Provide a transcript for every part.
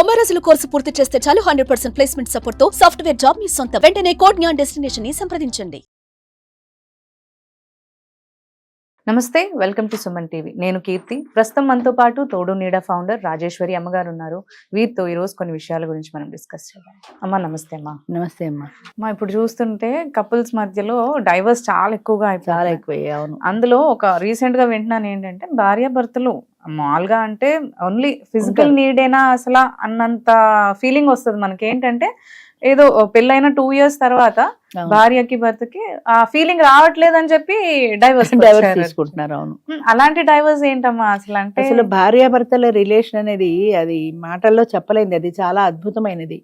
90 రోజుల కోర్సు పూర్తి చేస్తే చాలు 100% ప్లేస్మెంట్ సపోర్ట్ తో సాఫ్ట్వేర్ జాబ్ మీ సొంతం. వెంటనే కోడ్ జ్ఞాన్ డెస్టినేషన్ ని సంప్రదించండి. నమస్తే, వెల్కమ్ టు సుమన్ టీవీ. నేను కీర్తి. ప్రస్తుతం మనతో పాటు తోడు నీడ ఫౌండర్ రాజేశ్వరి అమ్మగారు ఉన్నారు. వీరితో ఈరోజు కొన్ని విషయాల గురించి మనం డిస్కస్ చేద్దాం. అమ్మ నమస్తే. అమ్మా నమస్తే అమ్మా. అమ్మా, ఇప్పుడు చూస్తుంటే కపుల్స్ మధ్యలో డైవర్స్ చాలా ఎక్కువగా చాలా ఎక్కువయ్యాయి. అవును. అందులో ఒక రీసెంట్ గా వింటున్నాను ఏంటంటే భార్యాభర్తలు మామూలుగా అంటే ఓన్లీ ఫిజికల్ నీడేనా అసలు అన్నంత ఫీలింగ్ వస్తుంది మనకి. ఏంటంటే ఏదో పెళ్ళైన 2 years తర్వాత భార్యకి భర్తకి ఆ ఫీలింగ్ రావట్లేదు అని చెప్పి డైవర్స్ తీసుకుంటున్నారు. అవును. అలాంటి డైవర్స్ ఏంటమ్మా అసలు? అంటే అసలు భార్యాభర్తల రిలేషన్ అనేది అది మాటల్లో చెప్పలేంది. అది చాలా అద్భుతమైనది.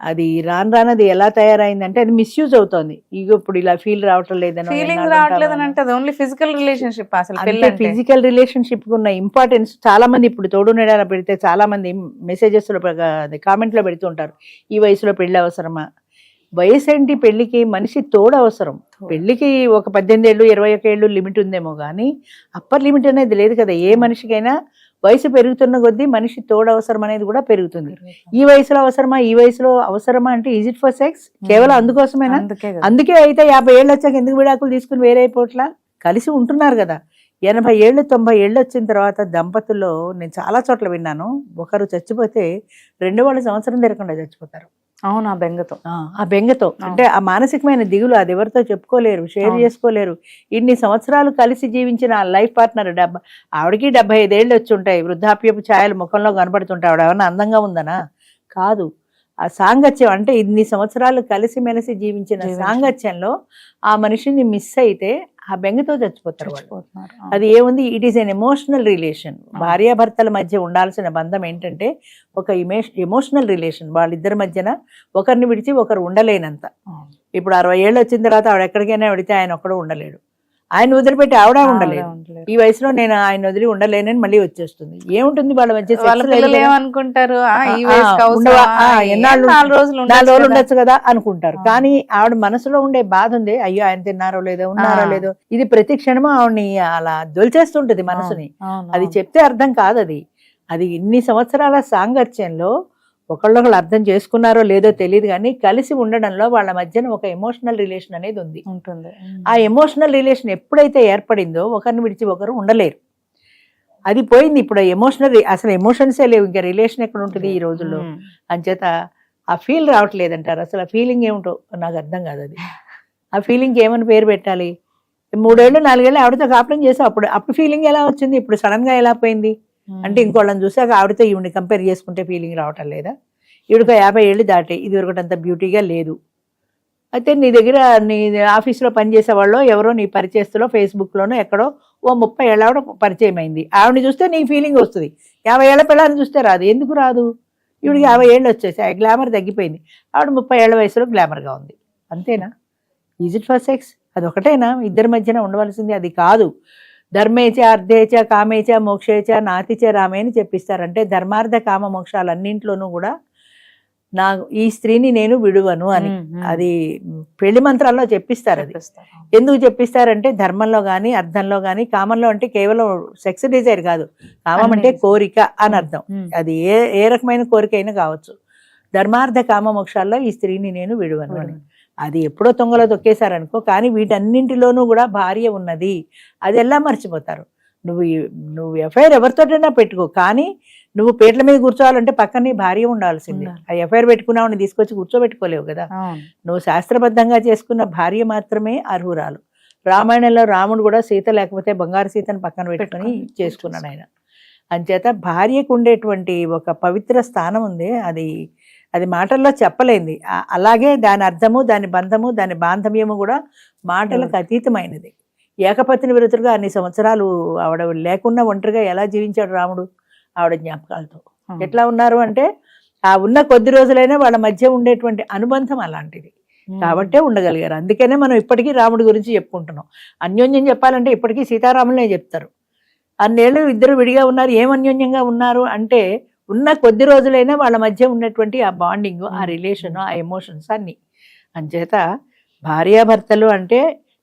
అది రానది ఎలా తయారైందంటే అది మిస్యూజ్ అవుతోంది. ఇప్పుడు ఇలా ఫీల్ రావటం లేదని, ఫీలింగ్ రావట్లేదని అంటే అది ఓన్లీ ఫిజికల్ రిలేషన్షిప్. అసలు ఫిజికల్ రిలేషన్షిప్ ఉన్న ఇంపార్టెన్స్ చాలా మంది ఇప్పుడు తోడు నీడ పెడితే చాలా మంది మెసేజెస్ లో కామెంట్ లో పెడుతుంటారు, ఈ వయసులో పెళ్లి అవసరమా? వయసు ఏంటి? పెళ్లికి మనిషి తోడు అవసరం. పెళ్లికి ఒక 18 ఏళ్ళు 21 ఏళ్ళు లిమిట్ ఉందేమో కానీ అప్పర్ లిమిట్ అనేది లేదు కదా. ఏ మనిషికైనా వయసు పెరుగుతున్న కొద్దీ మనిషి తోడు అవసరం అనేది కూడా పెరుగుతుంది. ఈ వయసులో అవసరమా, ఈ వయసులో అవసరమా అంటే ఈజ్ ఇట్ ఫర్ సెక్స్? కేవలం అందుకోసమేనా? అందుకే అయితే 50 ఏళ్ళు వచ్చాక ఎందుకు విడాకులు తీసుకుని వేరే అయిపోట్లా? కలిసి ఉంటున్నారు కదా. 80 ఏళ్ళు 90 ఏళ్ళు వచ్చిన తర్వాత దంపతుల్లో నేను చాలా చోట్ల విన్నాను, ఒకరు చచ్చిపోతే రెండో వాళ్ళు సంవత్సరం తిరగకుండా చచ్చిపోతారు. అవును. ఆ బెంగతో అంటే ఆ మానసికమైన దిగులు అది ఎవరితో చెప్పుకోలేరు, షేర్ చేసుకోలేరు. ఇన్ని సంవత్సరాలు కలిసి జీవించిన ఆ లైఫ్ పార్ట్నర్ ఆవిడకి 75 ఏళ్ళు వచ్చి ఉంటాయి. వృద్ధాప్యపు ఛాయలు ముఖంలో కనపడుతుంటాయి. ఆవిడ ఏమన్నా అందంగా ఉందనా? కాదు. ఆ సాంగత్యం అంటే ఇన్ని సంవత్సరాలు కలిసి మెలిసి జీవించిన సాంగత్యంలో ఆ మనిషిని మిస్ అయితే ఆ బెంగతో చచ్చిపోతారు. అది ఏముంది? It is N emotional relation. భార్యాభర్తల మధ్య ఉండాల్సిన బంధం ఏంటంటే ఒక ఎమోషనల్ రిలేషన్. వాళ్ళిద్దరి మధ్యన ఒకరిని విడిచి ఒకరు ఉండలేనంత. ఇప్పుడు 60 ఏళ్ళు వచ్చిన తర్వాత ఆవిడ ఎక్కడికైనా వెడితే ఆయన ఒక్కడు ఉండలేడు. ఆయన వదిలిపెట్టి ఆవిడ ఉండలేదు. ఈ వయసులో నేను ఆయన వదిలి ఉండలేనని మళ్ళీ వచ్చేస్తుంది. ఏముంటుంది వాళ్ళ మధ్య? అనుకుంటారు 4 రోజులు ఉండొచ్చు కదా అనుకుంటారు. కానీ ఆవిడ మనసులో ఉండే బాధ ఉంది. అయ్యో ఆయన తిన్నారో లేదో, ఉన్నారో లేదో. ఇది ప్రతి క్షణము ఆవిడని అలా దొలిచేస్తుంటది మనసుని. అది చెప్తే అర్థం కాదు. అది ఇన్ని సంవత్సరాల సాంగత్యంలో ఒకళ్ళొకళ్ళు అర్థం చేసుకున్నారో లేదో తెలియదు కానీ కలిసి ఉండడంలో వాళ్ళ మధ్యన ఒక ఎమోషనల్ రిలేషన్ అనేది ఉంటుంది. ఆ ఎమోషనల్ రిలేషన్ ఎప్పుడైతే ఏర్పడిందో ఒకరిని విడిచి ఒకరు ఉండలేరు. అది పోయింది. ఇప్పుడు అసలు ఎమోషన్సే లేవు. ఇంకా రిలేషన్ ఎక్కడ ఉంటుంది ఈ రోజుల్లో? అంచేత ఆ ఫీల్ రావట్లేదంటారు. అసలు ఆ ఫీలింగ్ ఏమిటో నాకు అర్థం కాదు. అది ఆ ఫీలింగ్కి ఏమని పేరు పెట్టాలి? 3 ఏళ్ళు 4 ఏళ్ళు ఆవిడతో కాపురం చేసావు, అప్పుడు ఫీలింగ్ ఎలా వచ్చింది? ఇప్పుడు సడన్ గా ఎలా పోయింది అంటే ఇంకోళ్ళని చూసాక ఆవిడతో ఈవిని కంపేర్ చేసుకుంటే ఫీలింగ్ రావటం లేదా? ఈవిడకు 50 ఏళ్ళు దాటే ఇది ఒకటంత బ్యూటీగా లేదు. అయితే నీ దగ్గర నీ ఆఫీస్లో పనిచేసే వాళ్ళు ఎవరో నీ పరిచయస్తులో ఫేస్బుక్లోనో ఎక్కడో 30 ఏళ్ళ ఆవిడ పరిచయం అయింది. ఆవిడని చూస్తే నీకు ఫీలింగ్ వస్తుంది. 50 ఏళ్ల పిల్లల్ని చూస్తే రాదు. ఎందుకు రాదు? ఈవిడికి 50 ఏళ్ళు వచ్చేసాయి, గ్లామర్ తగ్గిపోయింది. ఆవిడ 30 ఏళ్ల వయసులో గ్లామర్గా ఉంది. అంతేనా? Is it for sex? అది ఒకటేనా ఇద్దరి మధ్యన ఉండవలసింది? అది కాదు. ధర్మేచ అర్థేచ కామేచ మోక్షేచ నాతిచ రామే అని చెప్పిస్తారంటే ధర్మార్థ కామ మోక్షాలన్నింట్లోనూ కూడా ఈ స్త్రీని నేను విడువను అని. అది పెళ్లి మంత్రాల్లో చెప్పిస్తారు. అది ఎందుకు చెప్పిస్తారంటే ధర్మంలో కానీ అర్థంలో కానీ, కామంలో అంటే కేవలం సెక్స్ డిజైర్ కాదు, కామం అంటే కోరిక అని అర్థం. అది ఏ రకమైన కోరిక అయినా కావచ్చు. ధర్మార్థ కామ మోక్షాల్లో ఈ స్త్రీని నేను విడువను అని. అది ఎప్పుడో తొంగలో తొక్కేశారనుకో. కానీ వీటన్నింటిలోనూ కూడా భార్య ఉన్నది. అది ఎలా మర్చిపోతారు? నువ్వు ఎఫ్ఐఆర్ ఎవరితోటైనా పెట్టుకో, కానీ నువ్వు పీటల మీద కూర్చోవాలంటే పక్కనే భార్య ఉండాల్సిందే. ఆ ఎఫ్ఐఆర్ పెట్టుకున్నావు తీసుకొచ్చి కూర్చోబెట్టుకోలేవు కదా. నువ్వు శాస్త్రబద్ధంగా చేసుకున్న భార్య మాత్రమే అర్హురాలు. రామాయణంలో రాముడు కూడా సీత లేకపోతే బంగారు సీతను పక్కన పెట్టుకుని చేసుకున్నాడు ఆయన. అంచేత భార్యకు ఉండేటువంటి ఒక పవిత్ర స్థానం ఉంది. అది మాటల్లో చెప్పలేంది. అలాగే దాని అర్థము, దాని బంధము, దాని బాంధవ్యము కూడా మాటలకు అతీతమైనది. ఏకపత్ని విరుతుడుగా అన్ని సంవత్సరాలు ఆవిడ లేకుండా ఒంటరిగా ఎలా జీవించాడు రాముడు ఆవిడ జ్ఞాపకాలతో? ఎట్లా ఉన్నారు అంటే ఆ ఉన్న కొద్ది రోజులైనా వాళ్ళ మధ్య ఉండేటువంటి అనుబంధం అలాంటిది కాబట్టే ఉండగలిగారు. అందుకనే మనం ఇప్పటికీ రాముడి గురించి చెప్పుకుంటున్నాం. అన్యోన్యం చెప్పాలంటే ఇప్పటికీ సీతారాములనే చెప్తారు. అన్నేళ్ళు ఇద్దరు విడిగా ఉన్నారు. ఏం అన్యోన్యంగా ఉన్నారు అంటే ఉన్న కొద్ది రోజులైనా వాళ్ళ మధ్య ఉన్నటువంటి ఆ బాండింగ్, ఆ రిలేషన్, ఆ ఎమోషన్స్ అన్ని. అంచేత భార్యాభర్తలు అంటే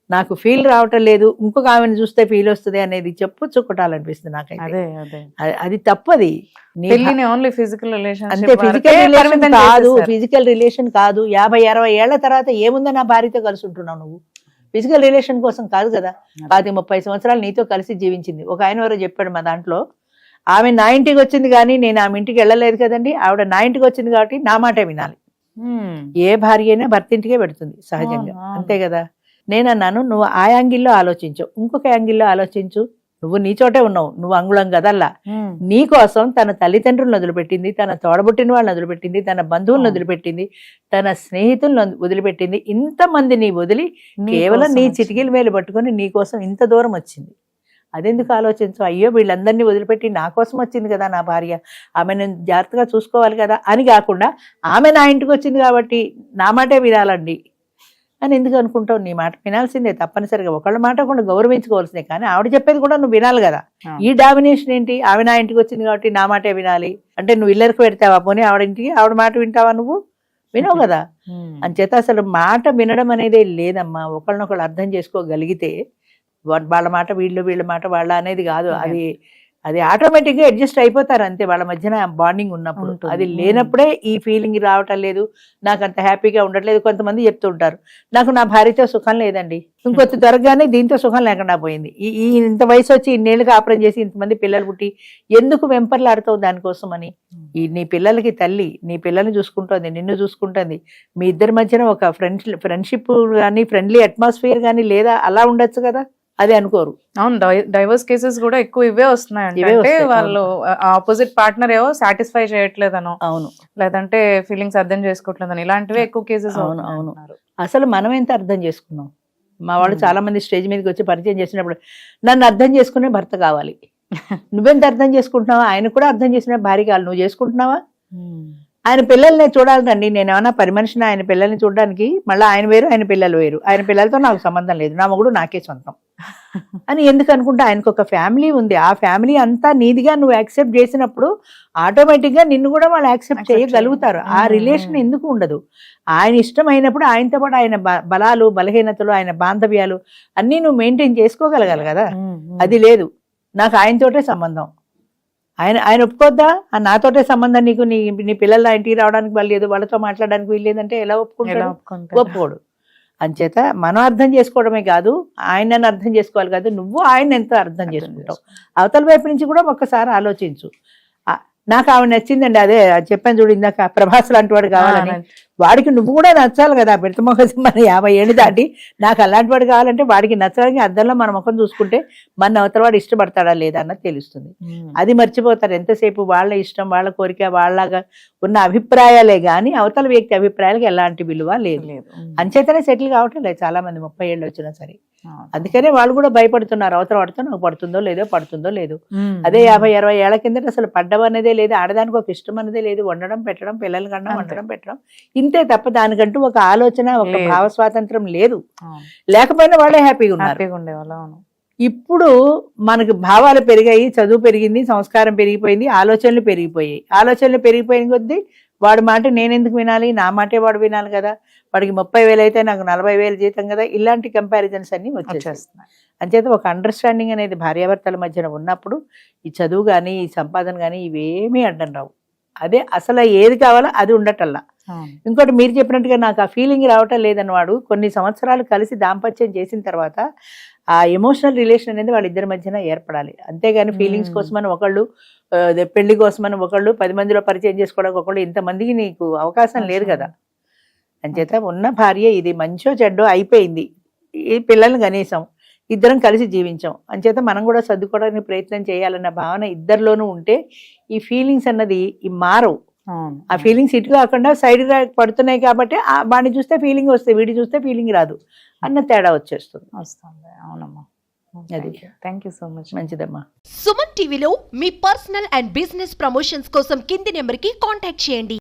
నాకు ఫీల్ రావటం లేదు, ఇంకొక ఆమెను చూస్తే ఫీల్ వస్తుంది అనేది చెప్పుచ్చుకోటాలనిపిస్తుంది నాకైతే. అదే అదే అది తప్పది. పెళ్లిని ఓన్లీ ఫిజికల్ అంతే, రిలేషన్షిప్ ఫిజికల్ రిలేషన్ కాదు, ఫిజికల్ రిలేషన్ కాదు. 50-60 ఏళ్ల తర్వాత ఏముందో నా భార్యతో కలిసి ఉంటున్నావు నువ్వు, ఫిజికల్ రిలేషన్ కోసం కాదు కదా. 30 సంవత్సరాలు నీతో కలిసి జీవించింది. ఒక ఆయన ఎవరో చెప్పాడు మా దాంట్లో, ఆమె నా ఇంటికి వచ్చింది కానీ నేను ఆమె ఇంటికి వెళ్ళలేదు కదండి, ఆవిడ నా ఇంటికి వచ్చింది కాబట్టి నా మాటే వినాలి. ఏ భార్య అయినా భర్త ఇంటికే పెడుతుంది సహజంగా, అంతే కదా. నేను అన్నాను, నువ్వు ఆ యాంగిల్లో ఆలోచించు, ఇంకొక యాంగిల్లో ఆలోచించు. నువ్వు నీ చోటే ఉన్నావు, నువ్వు అంగుళం కదల్లా. నీ కోసం తన తల్లిదండ్రులను వదిలిపెట్టింది, తన తోడబుట్టిన వాళ్ళని వదిలిపెట్టింది, తన బంధువులను వదిలిపెట్టింది, తన స్నేహితులను వదిలిపెట్టింది. ఇంతమందిని వదిలి కేవలం నీ చిటికీల మేలు పట్టుకొని నీ కోసం ఇంత దూరం వచ్చింది. అదెందుకు ఆలోచించు, అయ్యో వీళ్ళందరినీ వదిలిపెట్టి నా కోసం వచ్చింది కదా నా భార్య, ఆమె నేను జాగ్రత్తగా చూసుకోవాలి కదా అని కాకుండా, ఆమె నా ఇంటికి వచ్చింది కాబట్టి నా మాటే వినాలండి అని ఎందుకు అనుకుంటావు? నీ మాట వినాల్సిందే తప్పనిసరిగా, ఒకళ్ళ మాట కూడా గౌరవించుకోవాల్సిందే. కానీ ఆవిడ చెప్పేది కూడా నువ్వు వినాలి కదా. ఈ డామినేషన్ ఏంటి? ఆమె నా ఇంటికి వచ్చింది కాబట్టి నా మాటే వినాలి అంటే నువ్వు ఇల్లరికి పెడతావా? పోనీ ఆవిడ ఇంటికి ఆవిడ మాట వింటావా? నువ్వు వినవు కదా. అంచేత అసలు మాట వినడం అనేది లేదమ్మా. ఒకళ్ళనొకళ్ళు అర్థం చేసుకోగలిగితే వాళ్ళ మాట వీళ్ళ మాట వాళ్ళ అనేది కాదు. అది ఆటోమేటిక్గా అడ్జస్ట్ అయిపోతారు అంతే, వాళ్ళ మధ్యన బాండింగ్ ఉన్నప్పుడు. అది లేనప్పుడే ఈ ఫీలింగ్ రావటం లేదు, నాకు అంత హ్యాపీగా ఉండట్లేదు. కొంతమంది చెప్తూ ఉంటారు, నాకు నా భార్యతో సుఖం లేదండి, ఇంకొంత త్వరగానే దీంతో సుఖం లేకుండా పోయింది. ఈ ఇంత వయసు వచ్చి ఇన్నేళ్ళకి కాపురం చేసి ఇంతమంది పిల్లలు పుట్టి ఎందుకు వెంపర్లాడుతావు దానికోసం అని? నీ పిల్లలకి తల్లి నీ పిల్లల్ని చూసుకుంటుంది, నిన్ను చూసుకుంటుంది. మీ ఇద్దరి మధ్యన ఒక ఫ్రెండ్షిప్ కానీ ఫ్రెండ్లీ అట్మాస్ఫియర్ కానీ లేదా, అలా ఉండొచ్చు కదా. అదే అనుకోరు. అవును, డైవర్స్ కేసెస్ కూడా ఎక్కువ ఇవే వస్తున్నాయి. అంటే వాళ్ళు ఆపోజిట్ పార్ట్నర్ ఏవో సాటిస్ఫై చేయట్లేదనో, అవును, లేదంటే ఫీలింగ్స్ అర్థం చేసుకోవట్లేదని, ఇలాంటివే ఎక్కువ కేసెస్. అవును అవును. అసలు మనం ఎంత అర్థం చేసుకున్నాం? మా వాళ్ళు చాలా మంది స్టేజ్ మీదకి వచ్చి పరిచయం చేసినప్పుడు నన్ను అర్థం చేసుకునే భర్త కావాలి. నువ్వెంత అర్థం చేసుకుంటున్నావా? ఆయన కూడా అర్థం చేసిన భార్య కావాలి. నువ్వు చేసుకుంటున్నావా? ఆయన పిల్లల్ని చూడాలండి. నేను ఏమన్నా పని మనిషిని ఆయన పిల్లల్ని చూడడానికి? మళ్ళీ ఆయన వేరు, ఆయన పిల్లలు వేరు. ఆయన పిల్లలతో నాకు సంబంధం లేదు, నా మొగుడు నాకే సొంతం అని ఎందుకు అనుకుంటే, ఆయనకు ఒక ఫ్యామిలీ ఉంది. ఆ ఫ్యామిలీ అంతా నీదిగా నువ్వు యాక్సెప్ట్ చేసినప్పుడు ఆటోమేటిక్గా నిన్ను కూడా వాళ్ళు యాక్సెప్ట్ చేయగలుగుతారు. ఆ రిలేషన్ ఎందుకు ఉండదు? ఆయన ఇష్టం అయినప్పుడు ఆయనతో పాటు ఆయన బలాలు బలహీనతలు ఆయన బాంధవ్యాలు అన్నీ నువ్వు మెయింటైన్ చేసుకోగలగాలి కదా. అది లేదు. నాకు ఆయనతోటే సంబంధం, ఆయన ఒప్పుకోద్దా? నాతోటే సంబంధం, నీకు నీ పిల్లలు నా ఇంటికి రావడానికి వాళ్ళు లేదు, వాళ్ళతో మాట్లాడడానికి వీల్లేదంటే ఎలా ఒప్పుకుంటాడు? ఒప్పుకోడు. అంచేత మనం అర్థం చేసుకోవడమే కాదు, ఆయనని అర్థం చేసుకోవాలి కాదు, నువ్వు ఆయన ఎంతో అర్థం చేసుకుంటావు. అవతల వైపు నుంచి కూడా ఒక్కసారి ఆలోచించు. నాకు ఆమె నచ్చిందండి, అదే చెప్పాను చూడు ఇందాక, ప్రభాస్ లాంటి వాడు కావాలని. వాడికి నువ్వు కూడా నచ్చాలి కదా. పెడత ముఖం మన 50 ఏళ్ళు దాటి నాకు అలాంటి వాడు కావాలంటే వాడికి నచ్చడానికి అద్దంలో మన ముఖం చూసుకుంటే మన అవతల వాడు ఇష్టపడతాడా లేదా అన్నది తెలుస్తుంది. అది మర్చిపోతారు ఎంతసేపు. వాళ్ళ ఇష్టం, వాళ్ళ కోరిక, వాళ్ళగా ఉన్న అభిప్రాయాలే కానీ అవతల వ్యక్తి అభిప్రాయాలకు ఎలాంటి విలువ లేదు. అంచేతనే సెటిల్ కావటం లేదు చాలా మంది 30 ఏళ్ళు వచ్చినా సరే. అందుకనే వాళ్ళు కూడా భయపడుతున్నారు, అవతల వాడితో నాకు పడుతుందో లేదో. అదే 50-60 ఏళ్ల కిందట అసలు పడ్డం అనేదే లేదు, ఆడదానికి ఒక ఇష్టం అనేదే లేదు. వండడం పెట్టడం, పిల్లలు కన్నా వండడం పెట్టడం, ఇంతే తప్ప దానికంటూ ఒక ఆలోచన, ఒక భావ స్వాతంత్రం లేదు. లేకపోయినా వాళ్ళే హ్యాపీగా ఉన్నారు. ఇప్పుడు మనకు భావాలు పెరిగాయి, చదువు పెరిగింది, సంస్కారం పెరిగిపోయింది, ఆలోచనలు పెరిగిపోయిన కొద్దీ వాడి మాట నేనెందుకు వినాలి, నా మాటే వాడు వినాలి కదా. వాడికి 30,000 అయితే నాకు 40,000 జీతం కదా. ఇలాంటి కంపారిజన్స్ అన్ని వచ్చేస్తున్నాయి. అంచేత ఒక అండర్స్టాండింగ్ అనేది భార్యాభర్తల మధ్యన ఉన్నప్పుడు ఈ చదువు కానీ ఈ సంపాదన కానీ ఇవేమీ అడ్డం రావు. అదే అసలు ఏది కావాలో అది ఉండటల్లా. ఇంకోటి మీరు చెప్పినట్టుగా నాకు ఆ ఫీలింగ్ రావటం లేదన్నవాడు కొన్ని సంవత్సరాలు కలిసి దాంపత్యం చేసిన తర్వాత ఆ ఎమోషనల్ రిలేషన్ అనేది వాళ్ళిద్దరి మధ్యన ఏర్పడాలి. అంతేగాని ఫీలింగ్స్ కోసమని ఒకళ్ళు, పెళ్లి కోసమని ఒకళ్ళు, 10 మందిలో పరిచయం చేసుకోవడానికి ఒకళ్ళు, ఇంతమందికి నీకు అవకాశం లేదు కదా. అంచేత ఉన్న భార్య ఇది మంచో చెడ్డో అయిపోయింది, ఈ పిల్లల్ని కనీసం ఇద్దరం కలిసి జీవించాం, అంచేత మనం కూడా సర్దుకోవడానికి ప్రయత్నం చేయాలన్న భావన ఇద్దరిలోనూ ఉంటే ఈ ఫీలింగ్స్ అన్నది మారవు. ఆ ఫీలింగ్స్ ఇటు కాకుండా సైడ్ పడుతున్నాయి కాబట్టి వాడిని చూస్తే ఫీలింగ్ వస్తుంది, వీడి చూస్తే ఫీలింగ్ రాదు అన్న తేడా వచ్చేస్తుంది. అవునమ్మా, అది. Thank you so much. మంచిదమ్మా. సుమన్ టీవీలో మీ పర్సనల్ అండ్ బిజినెస్ ప్రమోషన్స్ కోసం కింది నెంబర్కి కాంటాక్ట్ చేయండి.